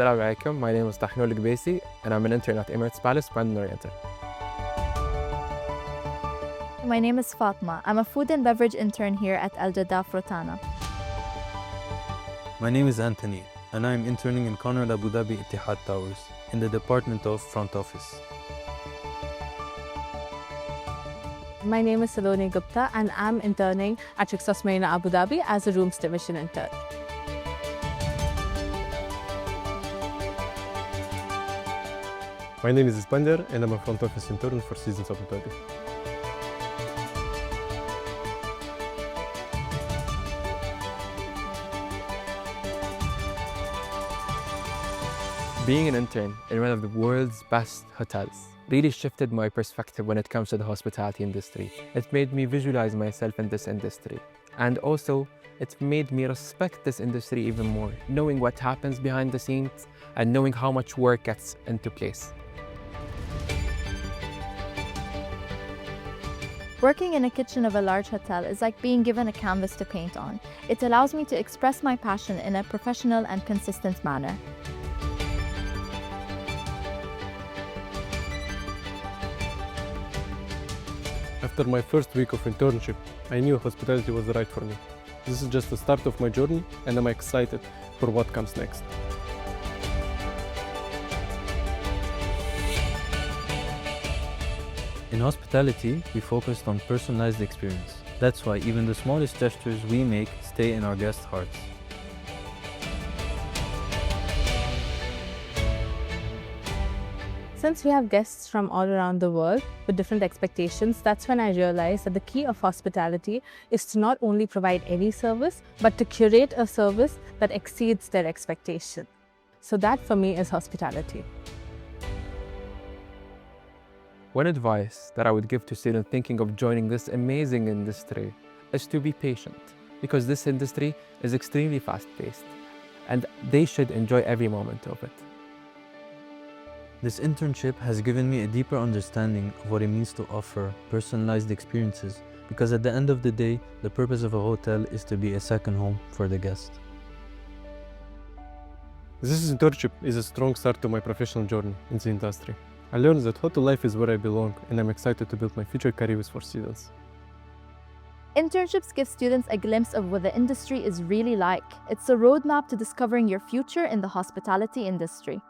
Assalamu alaikum. My name is Tahnul Gbesi and I'm an intern at Emirates Palace, Mandarin Oriental. My name is Fatma. I'm a food and beverage intern here at Jaddaf Rotana. My name is Anthony, and I'm interning in Conrad Abu Dhabi Etihad Towers in the Department of Front Office. My name is Saloni Gupta, and I'm interning at Rixos Marina Abu Dhabi as a rooms division intern. My name is Ispandar, and I'm a front office intern for Seasons Abu Dhabi. Being an intern in one of the world's best hotels really shifted my perspective when it comes to the hospitality industry. It made me visualize myself in this industry. And also, it made me respect this industry even more, knowing what happens behind the scenes and knowing how much work gets into place. Working in a kitchen of a large hotel is like being given a canvas to paint on. It allows me to express my passion in a professional and consistent manner. After my first week of internship, I knew hospitality was right for me. This is just the start of my journey, and I'm excited for what comes next. In hospitality, we focused on personalized experience. That's why even the smallest gestures we make stay in our guests' hearts. Since we have guests from all around the world with different expectations, that's when I realized that the key of hospitality is to not only provide any service, but to curate a service that exceeds their expectation. So that for me is hospitality. One advice that I would give to students thinking of joining this amazing industry is to be patient, because this industry is extremely fast-paced and they should enjoy every moment of it. This internship has given me a deeper understanding of what it means to offer personalized experiences, because at the end of the day, the purpose of a hotel is to be a second home for the guest. This internship is a strong start to my professional journey in the industry. I learned that hotel life is where I belong, and I'm excited to build my future career with Four Seasons. Internships give students a glimpse of what the industry is really like. It's a roadmap to discovering your future in the hospitality industry.